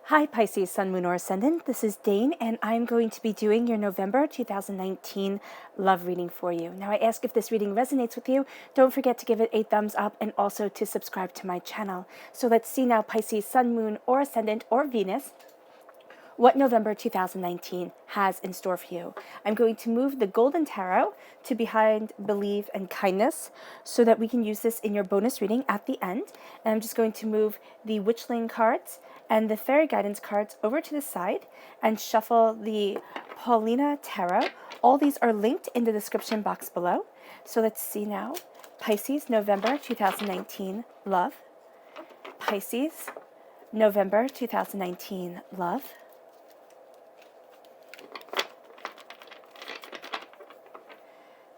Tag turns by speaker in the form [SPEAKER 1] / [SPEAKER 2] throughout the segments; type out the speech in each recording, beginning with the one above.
[SPEAKER 1] Hi Pisces, Sun, Moon, or Ascendant. This is Dane, and I'm going to be doing your November 2019 love reading for you. Now, I ask if this reading resonates with you. Don't forget to give it a thumbs up and also to subscribe to my channel. So let's see now, Pisces, Sun, Moon, or Ascendant, or Venus, what November 2019 has in store for you. I'm going to move the Golden Tarot to Behind, Believe, and Kindness so that we can use this in your bonus reading at the end. And I'm just going to move the Witchling cards and the Fairy Guidance cards over to the side and shuffle the Paulina Tarot. All these are linked in the description box below. So let's see now. Pisces, November 2019, love. Pisces, November 2019, love.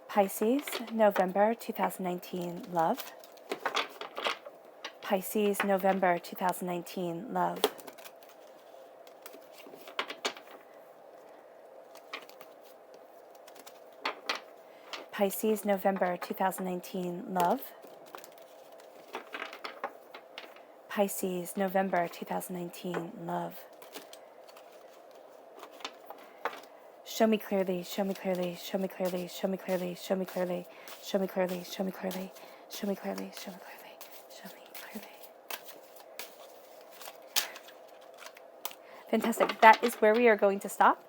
[SPEAKER 1] Pisces, November 2019, love. Pisces, November 2019, love. Pisces, November 2019, love. Pisces, November 2019, love. Show me clearly, show me clearly, show me clearly, show me clearly, show me clearly, show me clearly, show me clearly, show me clearly, show me clearly, show me clearly. Fantastic. That is where we are going to stop.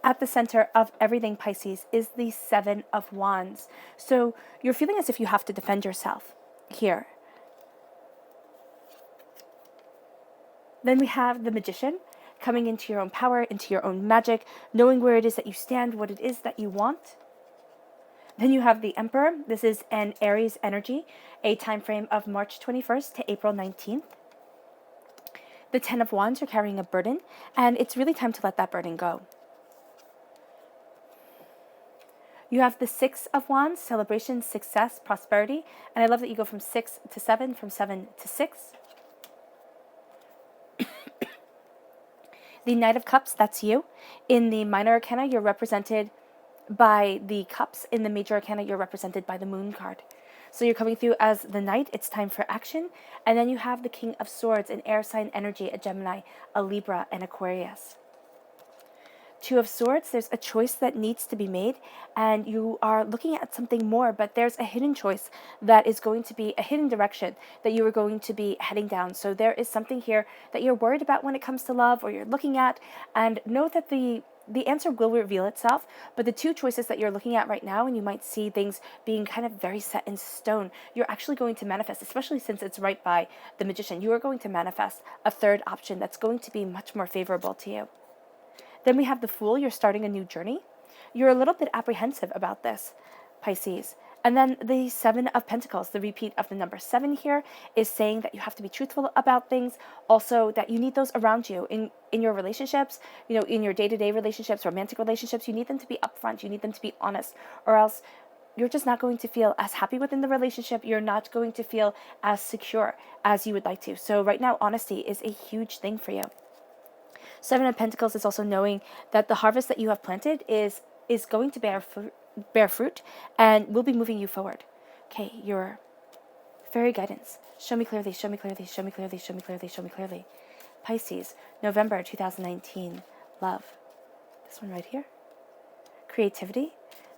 [SPEAKER 1] At the center of everything, Pisces, is the Seven of Wands. So you're feeling as if you have to defend yourself here. Then we have the Magician, coming into your own power, into your own magic, knowing where it is that you stand, what it is that you want. Then you have the Emperor. This is an Aries energy, a time frame of March 21st to April 19th. The Ten of Wands, you're carrying a burden, and it's really time to let that burden go. You have the Six of Wands, celebration, success, prosperity, and I love that you go from 6 to 7, from 7 to 6. The Knight of Cups, that's you. In the Minor Arcana, you're represented by the Cups. In the Major Arcana, you're represented by the Moon card. So you're coming through as the Knight. It's time for action. And then you have the King of Swords, an air sign energy, a Gemini, a Libra, and Aquarius. Two of Swords, there's a choice that needs to be made, and you are looking at something more, but there's a hidden choice that is going to be a hidden direction that you are going to be heading down. So there is something here that you're worried about when it comes to love, or you're looking at, and know that the answer will reveal itself, but the two choices that you're looking at right now, and you might see things being kind of very set in stone, you're actually going to manifest, especially since it's right by the Magician. You are going to manifest a third option that's going to be much more favorable to you. Then we have the Fool. You're starting a new journey. You're a little bit apprehensive about this, Pisces. And then the Seven of Pentacles, the repeat of the number 7 here, is saying that you have to be truthful about things. Also, that you need those around you in your relationships, in your day-to-day relationships, romantic relationships. You need them to be upfront. You need them to be honest, or else you're just not going to feel as happy within the relationship. You're not going to feel as secure as you would like to. So right now, honesty is a huge thing for you. Seven of Pentacles is also knowing that the harvest that you have planted is going to bear fruit and will be moving you forward. Okay, your Fairy Guidance. Show me clearly, show me clearly, show me clearly, show me clearly, show me clearly. Pisces, November 2019, love. This one right here. Creativity.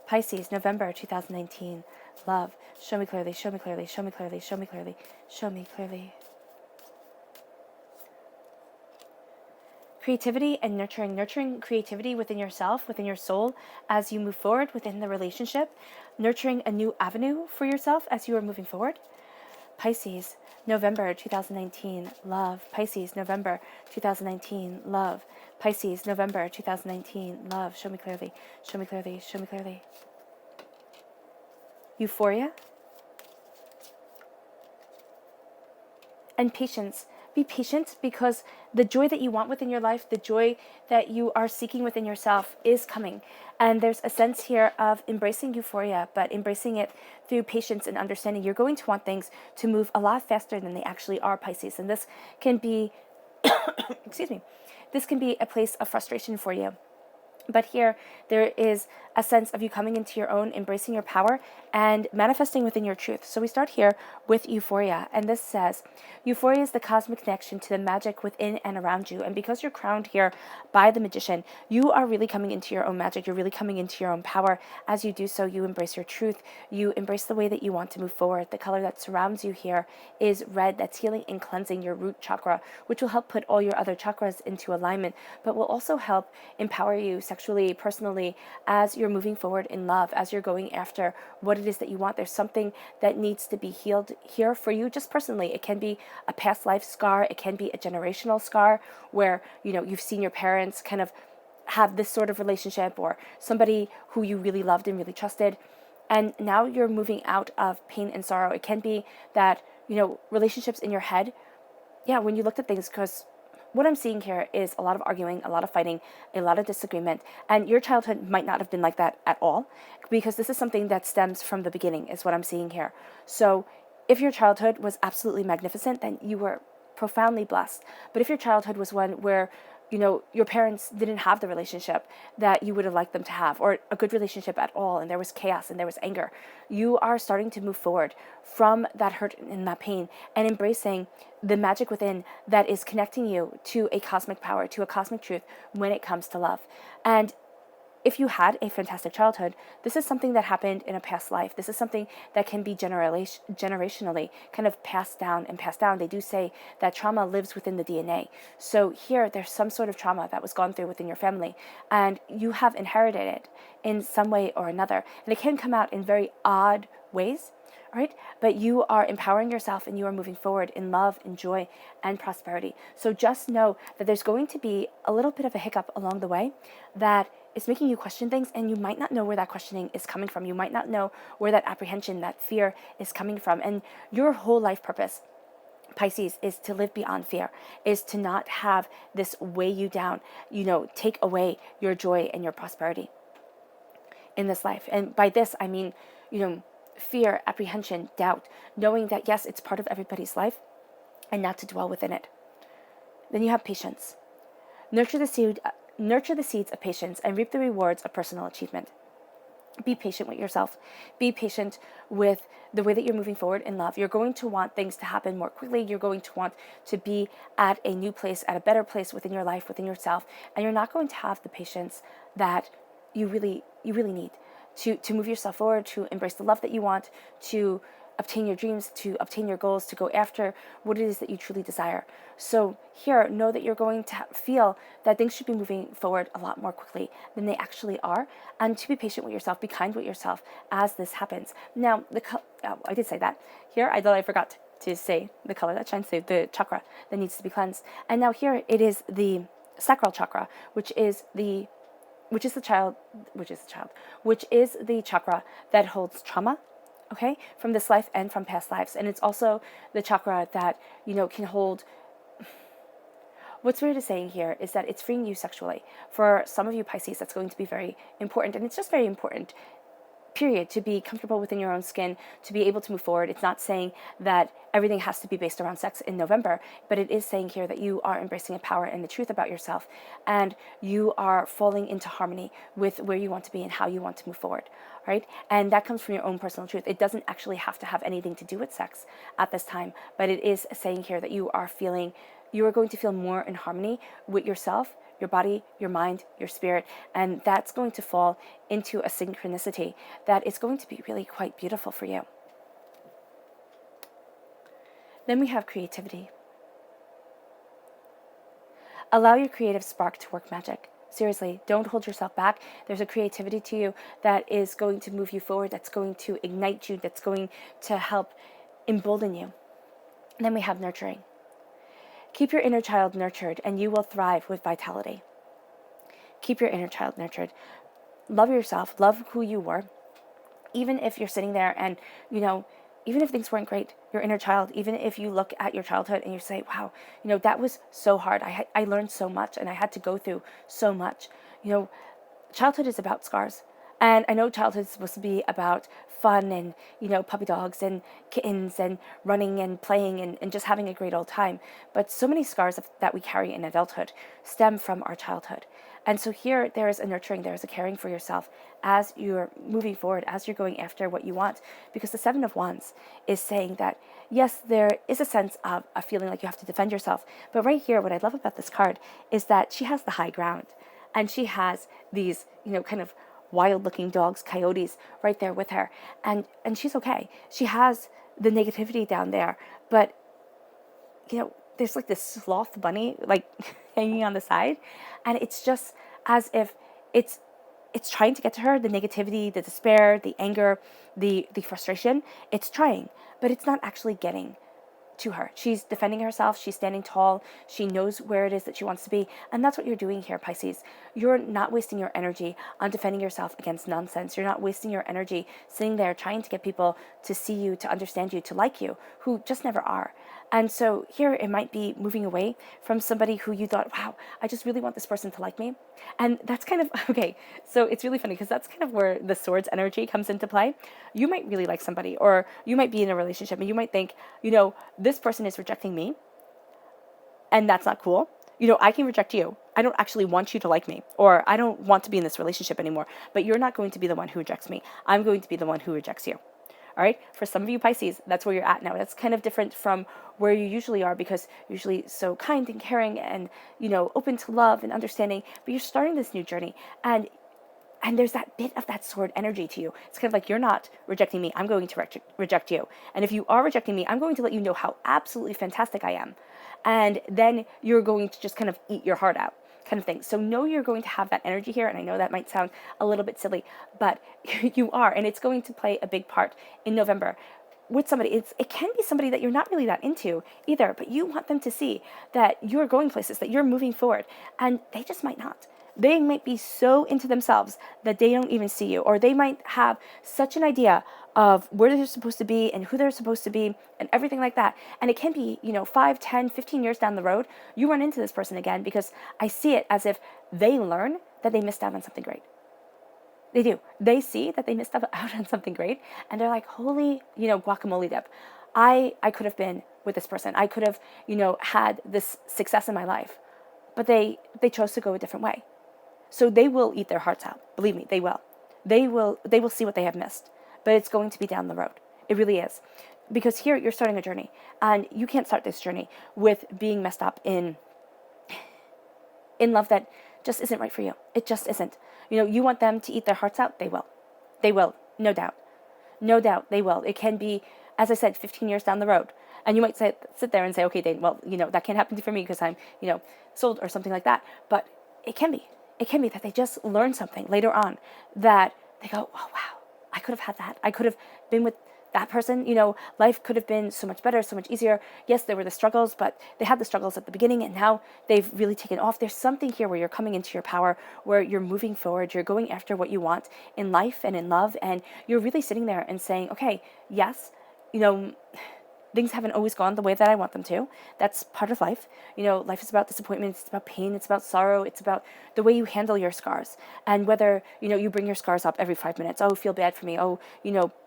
[SPEAKER 1] Pisces, November 2019, love. Show me clearly, show me clearly, show me clearly, show me clearly, show me clearly. Creativity and nurturing creativity within yourself, within your soul, as you move forward within the relationship, nurturing a new avenue for yourself as you are moving forward. Pisces, November 2019, love. Pisces, November 2019, love. Pisces, November 2019, love. Show me clearly, show me clearly, show me clearly. Euphoria and patience. Be patient, because the joy that you want within your life, the joy that you are seeking within yourself is coming. And there's a sense here of embracing euphoria, but embracing it through patience and understanding. You're going to want things to move a lot faster than they actually are, Pisces. And this can be, excuse me, this can be a place of frustration for you. But here, there is a sense of you coming into your own, embracing your power, and manifesting within your truth. So we start here with euphoria. And this says, euphoria is the cosmic connection to the magic within and around you. And because you're crowned here by the magician, you are really coming into your own magic. You're really coming into your own power. As you do so, you embrace your truth. You embrace the way that you want to move forward. The color that surrounds you here is red. That's healing and cleansing your root chakra, which will help put all your other chakras into alignment, but will also help empower you sexually, personally, as you're moving forward in love, as you're going after what it is that you want. There's something that needs to be healed here for you just personally. It can be a past life scar. It can be a generational scar where, you've seen your parents kind of have this sort of relationship, or somebody who you really loved and really trusted. And now you're moving out of pain and sorrow. It can be that, relationships in your head. Yeah, when you looked at things, because what I'm seeing here is a lot of arguing, a lot of fighting, a lot of disagreement. And your childhood might not have been like that at all, because this is something that stems from the beginning, is what I'm seeing here. So if your childhood was absolutely magnificent, then you were profoundly blessed. But if your childhood was one where, your parents didn't have the relationship that you would have liked them to have, or a good relationship at all, and there was chaos and there was anger, you are starting to move forward from that hurt and that pain and embracing the magic within that is connecting you to a cosmic power, to a cosmic truth when it comes to love. And if you had a fantastic childhood, this is something that happened in a past life. This is something that can be generationally kind of passed down and passed down. They do say that trauma lives within the DNA. So here, there's some sort of trauma that was gone through within your family, and you have inherited it in some way or another. And it can come out in very odd ways, right? But you are empowering yourself and you are moving forward in love and joy and prosperity. So just know that there's going to be a little bit of a hiccup along the way that is making you question things, and you might not know where that questioning is coming from. You might not know where that apprehension, that fear is coming from. And your whole life purpose, Pisces, is to live beyond fear, is to not have this weigh you down, take away your joy and your prosperity in this life. And by this, I mean, fear, apprehension, doubt, knowing that, yes, it's part of everybody's life, and not to dwell within it. Then you have patience. Nurture the seeds of patience and reap the rewards of personal achievement. Be patient with yourself. Be patient with the way that you're moving forward in love. You're going to want things to happen more quickly. You're going to want to be at a new place, at a better place within your life, within yourself. And you're not going to have the patience that you really need to move yourself forward, to embrace the love that you want, to obtain your dreams, to obtain your goals, to go after what it is that you truly desire. So here, know that you're going to feel that things should be moving forward a lot more quickly than they actually are, and to be patient with yourself, be kind with yourself as this happens. Now, I did say that. Here, I thought I forgot to say the color that shines through, the chakra that needs to be cleansed. And now here, it is the sacral chakra, which is the chakra that holds trauma, okay, from this life and from past lives. And it's also the chakra that, can hold. What's weird is saying here is that it's freeing you sexually. For some of you Pisces, that's going to be very important. And it's just very important, period, to be comfortable within your own skin, to be able to move forward. It's not saying that everything has to be based around sex in November, but it is saying here that you are embracing a power and the truth about yourself, and you are falling into harmony with where you want to be and how you want to move forward, right? And that comes from your own personal truth. It doesn't actually have to have anything to do with sex at this time, but it is saying here that you are going to feel more in harmony with yourself, your body, your mind, your spirit, and that's going to fall into a synchronicity that is going to be really quite beautiful for you. Then we have creativity. Allow your creative spark to work magic. Seriously, don't hold yourself back. There's a creativity to you that is going to move you forward, that's going to ignite you, that's going to help embolden you. And then we have nurturing. Keep your inner child nurtured, and you will thrive with vitality. Keep your inner child nurtured. Love yourself. Love who you were. Even if you're sitting there and, even if things weren't great, your inner child, even if you look at your childhood and you say, wow, that was so hard. I learned so much, and I had to go through so much. Childhood is about scars. And I know childhood is supposed to be about fun and, puppy dogs and kittens and running and playing and just having a great old time. But so many scars that we carry in adulthood stem from our childhood. And so here there is a nurturing, there is a caring for yourself as you're moving forward, as you're going after what you want. Because the Seven of Wands is saying that, yes, there is a sense of a feeling like you have to defend yourself. But right here, what I love about this card is that she has the high ground. And she has these, kind of wild looking dogs, coyotes right there with her. And she's okay. She has the negativity down there. But, there's like this sloth bunny like hanging on the side. And it's just as if it's trying to get to her, the negativity, the despair, the anger, the frustration. It's trying, but it's not actually getting to her. She's defending herself. She's standing tall. She knows where it is that she wants to be. And that's what you're doing here, Pisces. You're not wasting your energy on defending yourself against nonsense. You're not wasting your energy sitting there trying to get people to see you, to understand you, to like you, who just never are. And so here it might be moving away from somebody who you thought, wow, I just really want this person to like me. And that's kind of, okay, so it's really funny because that's kind of where the swords energy comes into play. You might really like somebody, or you might be in a relationship and you might think, this person is rejecting me and that's not cool. I can reject you. I don't actually want you to like me, or I don't want to be in this relationship anymore, but you're not going to be the one who rejects me. I'm going to be the one who rejects you. All right. For some of you Pisces, that's where you're at now. That's kind of different from where you usually are, because you're usually so kind and caring and, open to love and understanding, but you're starting this new journey. And there's that bit of that sword energy to you. It's kind of like, you're not rejecting me. I'm going to reject you. And if you are rejecting me, I'm going to let you know how absolutely fantastic I am. And then you're going to just kind of eat your heart out, kind of thing. So know you're going to have that energy here. And I know that might sound a little bit silly, but you are. And it's going to play a big part in November with somebody. It can be somebody that you're not really that into either, but you want them to see that you're going places, that you're moving forward, and they just might not. They might be so into themselves that they don't even see you, or they might have such an idea of where they're supposed to be and who they're supposed to be and everything like that. And it can be, 5, 10, 15 years down the road, you run into this person again, because I see it as if they learn that they missed out on something great. They do. They see that they missed out on something great, and they're like, holy, guacamole dip. I could have been with this person. I could have, had this success in my life, but they chose to go a different way. So they will eat their hearts out. Believe me, they will. They will see what they have missed, but it's going to be down the road. It really is. Because here you're starting a journey, and you can't start this journey with being messed up in love that just isn't right for you. It just isn't. You want them to eat their hearts out? They will. They will. No doubt. No doubt they will. It can be, as I said, 15 years down the road. And you might sit there and say, okay, Dane, well, that can't happen for me because I'm, sold or something like that. But it can be. It can be that they just learn something later on that they go, oh, wow, I could have had that. I could have been with that person. Life could have been so much better, so much easier. Yes, there were the struggles, but they had the struggles at the beginning, and now they've really taken off. There's something here where you're coming into your power, where you're moving forward, you're going after what you want in life and in love, and you're really sitting there and saying, okay, yes, things haven't always gone the way that I want them to. That's part of life. Life is about disappointments. It's about pain. It's about sorrow. It's about the way you handle your scars. And whether, you bring your scars up every 5 minutes. Oh, feel bad for me. Oh,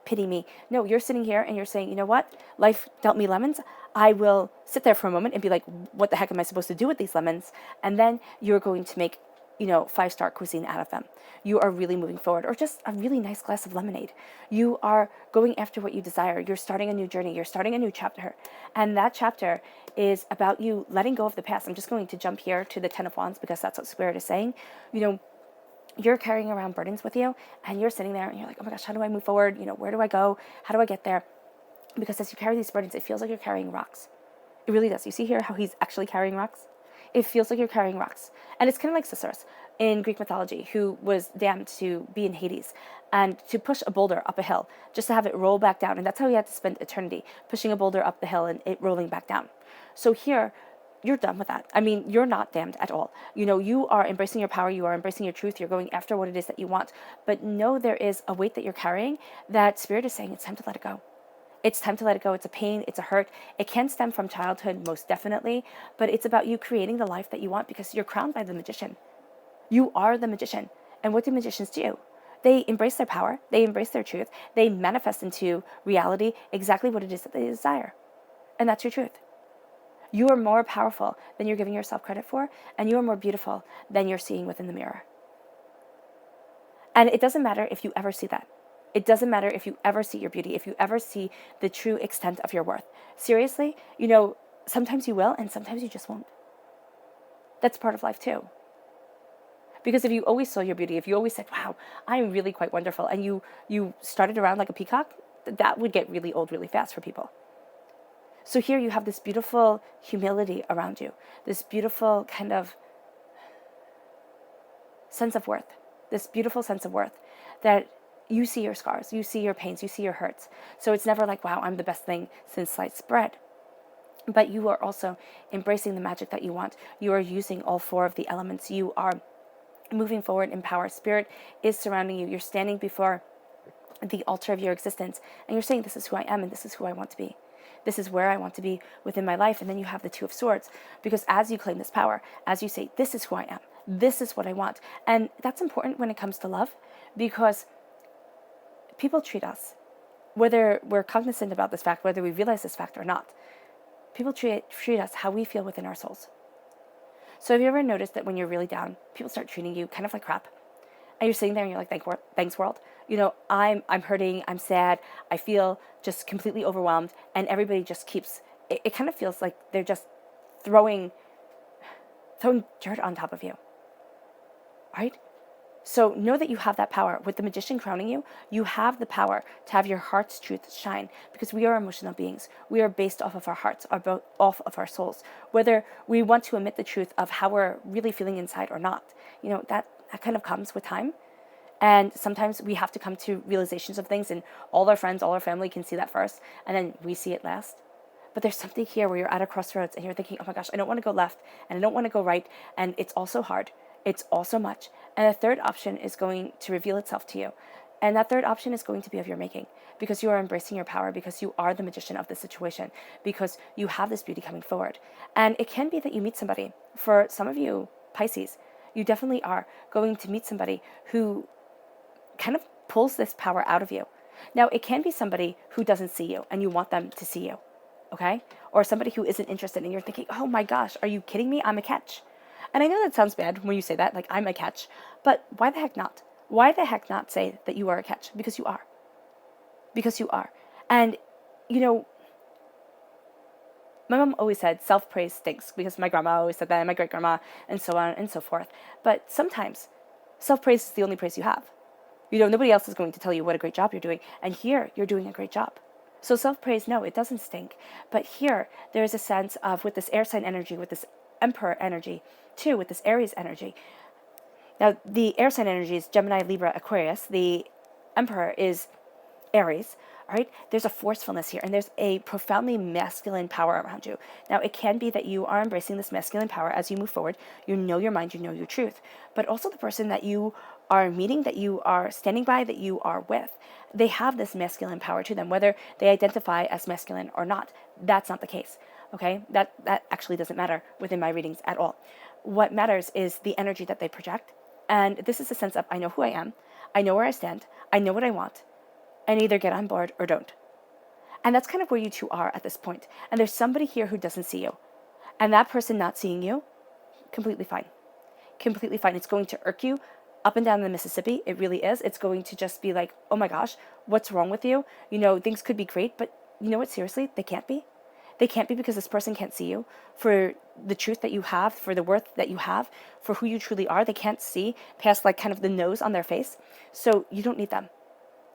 [SPEAKER 1] pity me. No, you're sitting here and you're saying, you know what? Life dealt me lemons. I will sit there for a moment and be like, what the heck am I supposed to do with these lemons? And then you're going to make 5-star cuisine out of them. You are really moving forward, or just a really nice glass of lemonade. You are going after what you desire. You're starting a new journey. You're starting a new chapter. And that chapter is about you letting go of the past. I'm just going to jump here to the 10 of Wands because that's what Spirit is saying. You're carrying around burdens with you, and you're sitting there and you're like, oh my gosh, how do I move forward? Where do I go? How do I get there? Because as you carry these burdens, it feels like you're carrying rocks. It really does. You see here how he's actually carrying rocks? It feels like you're carrying rocks. And it's kind of like Sisyphus in Greek mythology, who was damned to be in Hades and to push a boulder up a hill just to have it roll back down. And that's how he had to spend eternity, pushing a boulder up the hill and it rolling back down. So here, you're done with that. I mean, you're not damned at all. You are embracing your power. You are embracing your truth. You're going after what it is that you want. But know there is a weight that you're carrying that Spirit is saying it's time to let it go. It's time to let it go. It's a pain. It's a hurt. It can stem from childhood, most definitely. But it's about you creating the life that you want, because you're crowned by the magician. You are the magician. And what do magicians do? They embrace their power, they embrace their truth, they manifest into reality exactly what it is that they desire. And that's your truth. You are more powerful than you're giving yourself credit for, and you are more beautiful than you're seeing within the mirror. And it doesn't matter if you ever see that. It doesn't matter if you ever see your beauty, if you ever see the true extent of your worth. Seriously, sometimes you will and sometimes you just won't. That's part of life too. Because if you always saw your beauty, if you always said, wow, I'm really quite wonderful, and you started around like a peacock, that would get really old really fast for people. So here you have this beautiful humility around you, this beautiful kind of sense of worth, this beautiful sense of worth that you see your scars, you see your pains, you see your hurts. So it's never like, wow, I'm the best thing since sliced bread. But you are also embracing the magic that you want. You are using all 4 of the elements. You are moving forward in power. Spirit is surrounding you. You're standing before the altar of your existence and you're saying, this is who I am and this is who I want to be. This is where I want to be within my life. And then you have the 2 of Swords, because as you claim this power, as you say, this is who I am, this is what I want. And that's important when it comes to love, because people treat us, whether we're cognizant about this fact, whether we realize this fact or not, people treat us how we feel within our souls. So have you ever noticed that when you're really down, people start treating you kind of like crap? And you're sitting there and you're like, thanks world. I'm hurting, I'm sad, I feel just completely overwhelmed, and everybody just keeps, it kind of feels like they're just throwing dirt on top of you, right? So know that you have that power. With the Magician crowning you, you have the power to have your heart's truth shine, because we are emotional beings. We are based off of our hearts, off of our souls, whether we want to emit the truth of how we're really feeling inside or not. That kind of comes with time. And sometimes we have to come to realizations of things, and all our friends, all our family can see that first, and then we see it last. But there's something here where you're at a crossroads and you're thinking, oh my gosh, I don't want to go left and I don't want to go right, and it's all so hard. It's all so much. And a third option is going to reveal itself to you. And that third option is going to be of your making, because you are embracing your power, because you are the magician of the situation, because you have this beauty coming forward. And it can be that you meet somebody. For some of you, Pisces, you definitely are going to meet somebody who kind of pulls this power out of you. Now, it can be somebody who doesn't see you and you want them to see you, okay? Or somebody who isn't interested and you're thinking, oh my gosh, are you kidding me? I'm a catch. And I know that sounds bad when you say that, like I'm a catch, but why the heck not? Why the heck not say that you are a catch? Because you are. Because you are. And, my mom always said self-praise stinks, because my grandma always said that, and my great-grandma, and so on and so forth. But sometimes self-praise is the only praise you have. Nobody else is going to tell you what a great job you're doing. And here, you're doing a great job. So self-praise, no, it doesn't stink. But here, there is a sense of, with this air sign energy, with this Emperor energy, too, with this Aries energy. Now, the air sign energy is Gemini, Libra, Aquarius. The Emperor is Aries. All right, there's a forcefulness here, and there's a profoundly masculine power around you. Now, it can be that you are embracing this masculine power as you move forward. You know your mind, you know your truth. But also the person that you are meeting, that you are standing by, that you are with, they have this masculine power to them, whether they identify as masculine or not. That's not the case, okay? That actually doesn't matter within my readings at all. What matters is the energy that they project, and this is a sense of, I know who I am, I know where I stand, I know what I want, and either get on board or don't. And that's kind of where you two are at this point. And there's somebody here who doesn't see you. And that person not seeing you, completely fine. Completely fine. It's going to irk you up and down the Mississippi. It really is. It's going to just be like, oh my gosh, what's wrong with you? Things could be great, but you know what? Seriously, they can't be. They can't be, because this person can't see you for the truth that you have, for the worth that you have, for who you truly are. They can't see past like kind of the nose on their face. So you don't need them.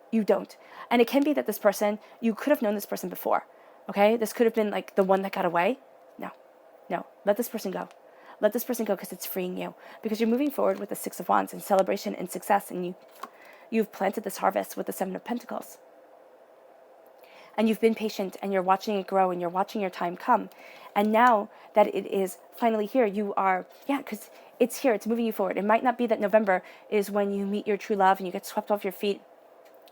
[SPEAKER 1] You don't. And it can be that this person, you could have known this person before, okay? This could have been like the one that got away. No, let this person go. Let this person go, because it's freeing you. Because you're moving forward with the 6 of Wands in celebration and success, and you've planted this harvest with the 7 of Pentacles. And you've been patient, and you're watching it grow, and you're watching your time come. And now that it is finally here, you are, because it's here, it's moving you forward. It might not be that November is when you meet your true love and you get swept off your feet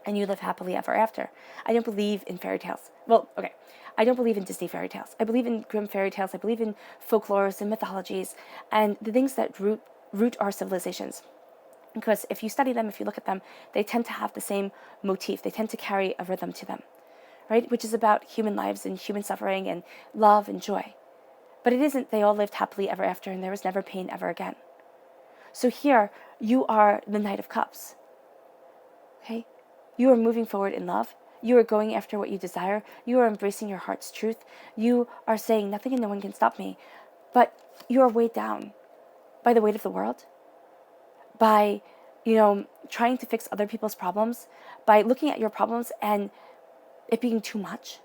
[SPEAKER 1] and you live happily ever after. I don't believe in fairy tales. Well, okay, I don't believe in Disney fairy tales. I believe in Grimm fairy tales. I believe in folklores and mythologies and the things that root our civilizations. Because if you study them, if you look at them, they tend to have the same motif. They tend to carry a rhythm to them, right? Which is about human lives and human suffering and love and joy. But it isn't they all lived happily ever after and there was never pain ever again. So here, you are the Knight of Cups, okay? You are moving forward in love. You are going after what you desire. You are embracing your heart's truth. You are saying nothing and no one can stop me. But you are weighed down by the weight of the world, by, trying to fix other people's problems, by looking at your problems and it being too much.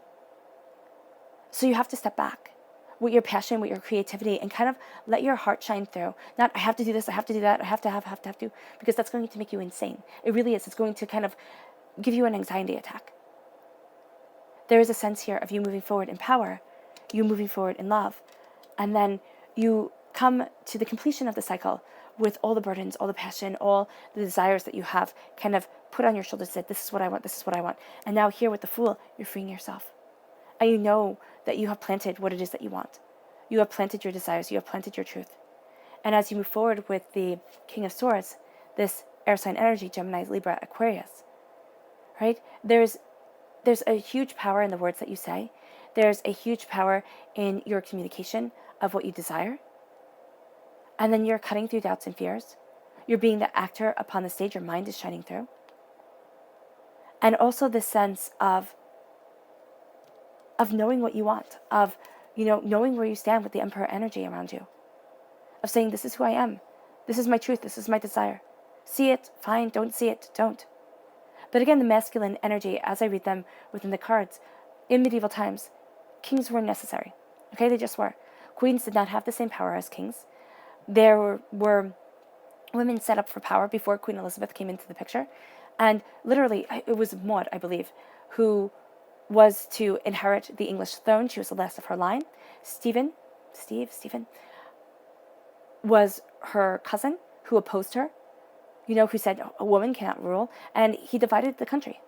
[SPEAKER 1] So you have to step back with your passion, with your creativity, and kind of let your heart shine through. Not, I have to do this, I have to do that, I have to, because that's going to make you insane. It really is. It's going to kind of give you an anxiety attack. There is a sense here of you moving forward in power, you moving forward in love, and then you come to the completion of the cycle with all the burdens, all the passion, all the desires that you have kind of put on your shoulders, said, this is what I want, this is what I want. And now here with the Fool, you're freeing yourself. And you know that you have planted what it is that you want. You have planted your desires, you have planted your truth. And as you move forward with the King of Swords, this air sign energy, Gemini, Libra, Aquarius, right? There's a huge power in the words that you say. There's a huge power in your communication of what you desire. And then you're cutting through doubts and fears. You're being the actor upon the stage. Your mind is shining through. And also this sense of knowing what you want, of, knowing where you stand with the Emperor energy around you, of saying, this is who I am. This is my truth. This is my desire. See it, fine. Don't see it, don't. But again, the masculine energy, as I read them within the cards, in medieval times, kings were necessary. Okay, they just were. Queens did not have the same power as kings. There were women set up for power before Queen Elizabeth came into the picture. And literally, it was Maud, I believe, who was to inherit the English throne. She was the last of her line. Stephen was her cousin who opposed her, who said a woman cannot rule, and he divided the country.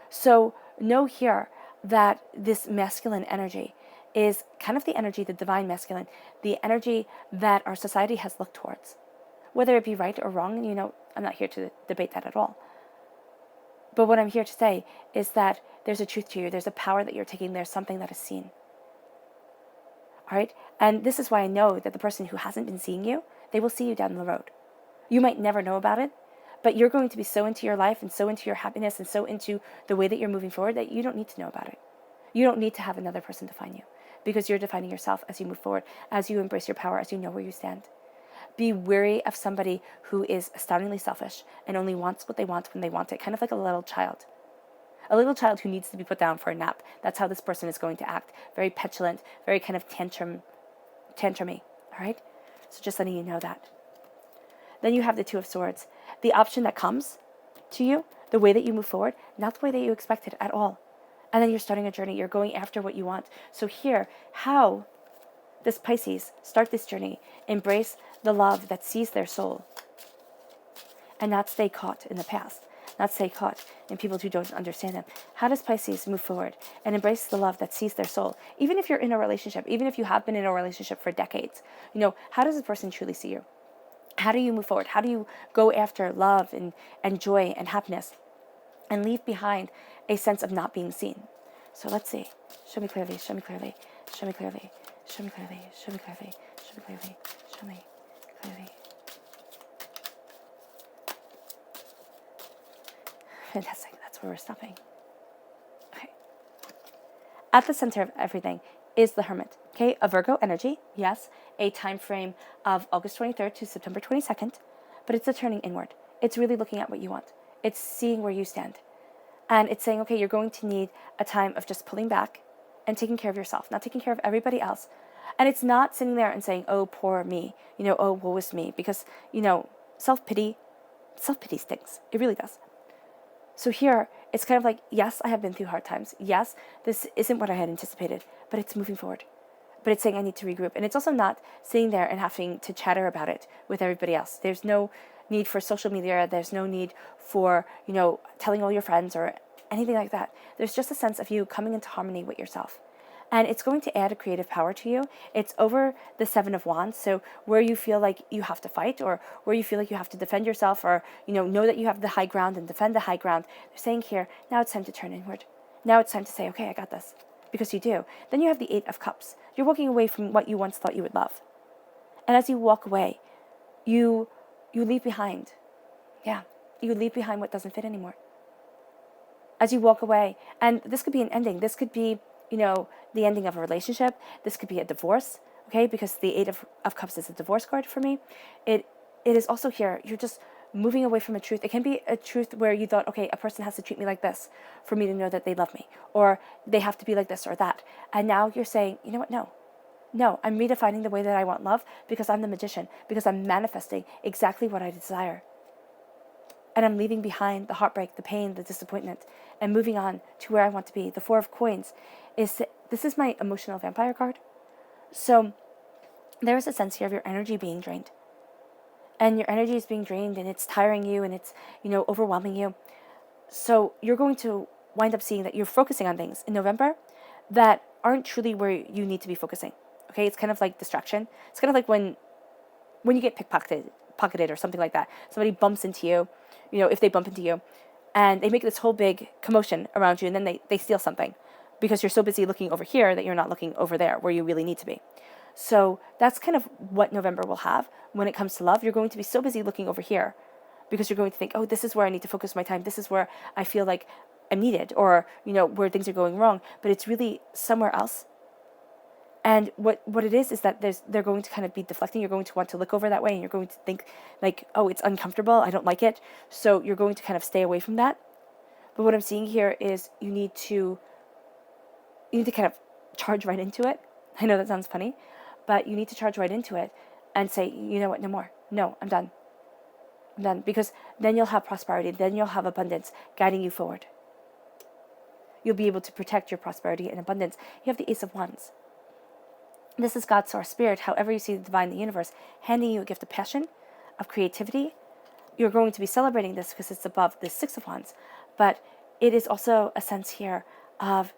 [SPEAKER 1] So know here that this masculine energy is kind of the energy, the divine masculine, the energy that our society has looked towards. Whether it be right or wrong, I'm not here to debate that at all. But what I'm here to say is that there's a truth to you, there's a power that you're taking, there's something that is seen. All right? And this is why I know that the person who hasn't been seeing you, they will see you down the road. You might never know about it, but you're going to be so into your life and so into your happiness and so into the way that you're moving forward that you don't need to know about it. You don't need to have another person define you, because you're defining yourself as you move forward, as you embrace your power, as you know where you stand. Be wary of somebody who is astoundingly selfish and only wants what they want when they want it, kind of like a little child. A little child who needs to be put down for a nap. That's how this person is going to act. Very petulant, very kind of tantrumy, all right? So just letting you know that. Then you have the Two of Swords. The option that comes to you, the way that you move forward, not the way that you expected at all. And then you're starting a journey. You're going after what you want. So here, how does Pisces start this journey? Embrace the love that sees their soul and not stay caught in the past, not stay caught in people who don't understand them. How does Pisces move forward and embrace the love that sees their soul? Even if you're in a relationship, even if you have been in a relationship for decades, how does a person truly see you? How do you move forward? How do you go after love and joy and happiness and leave behind a sense of not being seen? So let's see. Show me clearly, show me clearly, show me clearly, show me clearly, show me clearly, show me clearly, show me clearly. Fantastic. That's where we're stopping. Okay. At the center of everything is the Hermit. Okay, a Virgo energy, yes, a time frame of August 23rd to September 22nd, but it's a turning inward. It's really looking at what you want. It's seeing where you stand. And it's saying, okay, you're going to need a time of just pulling back and taking care of yourself, not taking care of everybody else. And it's not sitting there and saying, oh, poor me, oh, woe is me, because, self-pity stinks. It really does. So here, it's kind of like, yes, I have been through hard times. Yes, this isn't what I had anticipated, but it's moving forward. But it's saying I need to regroup. And it's also not sitting there and having to chatter about it with everybody else. There's no need for social media. There's no need for, telling all your friends or anything like that. There's just a sense of you coming into harmony with yourself and it's going to add a creative power to you. It's over the Seven of Wands, so where you feel like you have to fight, or where you feel like you have to defend yourself, or know that you have the high ground and defend the high ground. They're saying here, now it's time to turn inward. Now it's time to say, okay, I got this, because you do. Then you have the Eight of Cups. You're walking away from what you once thought you would love, and as you walk away, you leave behind. Yeah, you leave behind what doesn't fit anymore. As you walk away, and this could be an ending. This could be, the ending of a relationship. This could be a divorce, okay? Because the Eight of Cups is a divorce card for me. It is also here, you're just moving away from a truth. It can be a truth where you thought, okay, a person has to treat me like this for me to know that they love me, or they have to be like this or that. And now you're saying, you know what, no, I'm redefining the way that I want love, because I'm the magician, because I'm manifesting exactly what I desire. And I'm leaving behind the heartbreak, the pain, the disappointment, and moving on to where I want to be. The Four of Coins this is my emotional vampire card. So there is a sense here of your energy being drained. And your energy is being drained, and it's tiring you, and it's, overwhelming you. So you're going to wind up seeing that you're focusing on things in November that aren't truly where you need to be focusing. Okay, it's kind of like distraction. It's kind of like when you get pickpocketed or something like that. Somebody bumps into you, if they bump into you, and they make this whole big commotion around you, and then they steal something because you're so busy looking over here that you're not looking over there where you really need to be. So that's kind of what November will have when it comes to love. You're going to be so busy looking over here because you're going to think, oh, this is where I need to focus my time. This is where I feel like I'm needed, or, where things are going wrong. But it's really somewhere else. And what it is that they're going to kind of be deflecting. You're going to want to look over that way, and you're going to think like, oh, it's uncomfortable. I don't like it. So you're going to kind of stay away from that. But what I'm seeing here is you need to kind of charge right into it. I know that sounds funny, but you need to charge right into it and say, you know what, no more. No, I'm done. I'm done. Because then you'll have prosperity. Then you'll have abundance guiding you forward. You'll be able to protect your prosperity and abundance. You have the Ace of Wands. This is God's source spirit, however you see the divine, the universe, handing you a gift of passion, of creativity. You're going to be celebrating this because it's above the Six of Wands. But it is also a sense here of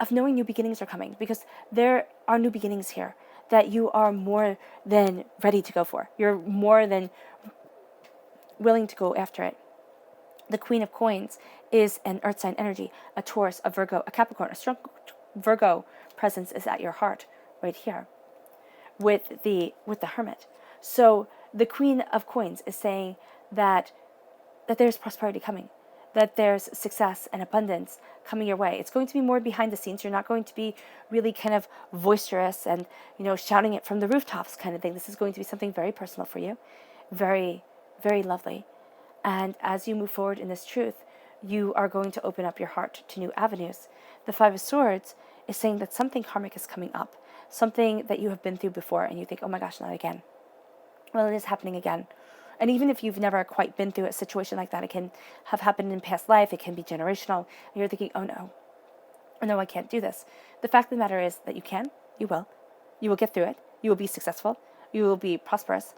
[SPEAKER 1] knowing new beginnings are coming, because there are new beginnings here that you are more than ready to go for. You're more than willing to go after it. The Queen of Coins is an earth sign energy, a Taurus, a Virgo, a Capricorn. A strong Virgo presence is at your heart right here with the Hermit. So the Queen of Coins is saying that there's prosperity coming, that there's success and abundance coming your way. It's going to be more behind the scenes. You're not going to be really kind of boisterous and, shouting it from the rooftops kind of thing. This is going to be something very personal for you, very, very lovely. And as you move forward in this truth, you are going to open up your heart to new avenues. The Five of Swords is saying that something karmic is coming up, something that you have been through before, and you think, oh my gosh, not again. Well, it is happening again. And even if you've never quite been through a situation like that, it can have happened in past life, it can be generational, and you're thinking, oh no, I can't do this. The fact of the matter is that you will get through it, you will be successful, you will be prosperous,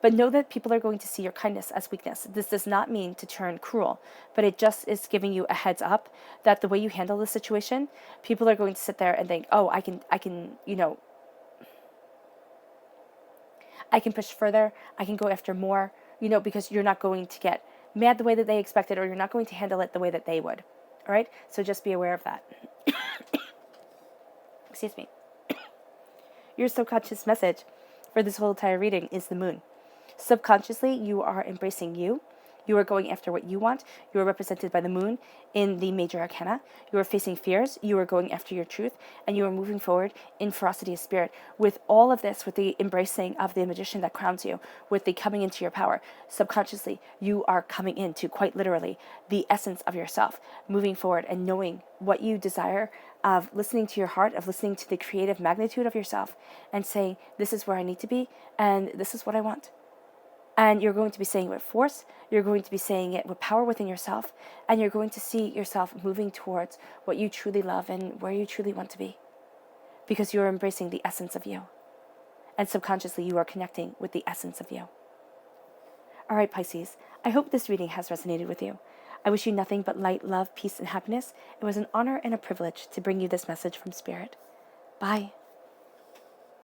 [SPEAKER 1] but know that people are going to see your kindness as weakness. This does not mean to turn cruel, but it just is giving you a heads up that the way you handle the situation, people are going to sit there and think, oh, I can push further, I can go after more, because you're not going to get mad the way that they expected, or you're not going to handle it the way that they would. All right? So just be aware of that. Excuse me. Your subconscious message for this whole entire reading is the moon. Subconsciously, you are embracing you. You are going after what you want. You are represented by the moon in the major arcana. You are facing fears. You are going after your truth. And you are moving forward in ferocity of spirit. With all of this, with the embracing of the magician that crowns you, with the coming into your power, subconsciously, you are coming into, quite literally, the essence of yourself, moving forward and knowing what you desire, of listening to your heart, of listening to the creative magnitude of yourself, and saying, this is where I need to be, and this is what I want. And you're going to be saying it with force, you're going to be saying it with power within yourself, and you're going to see yourself moving towards what you truly love and where you truly want to be. Because you're embracing the essence of you. And subconsciously, you are connecting with the essence of you. All right, Pisces, I hope this reading has resonated with you. I wish you nothing but light, love, peace, and happiness. It was an honor and a privilege to bring you this message from Spirit. Bye.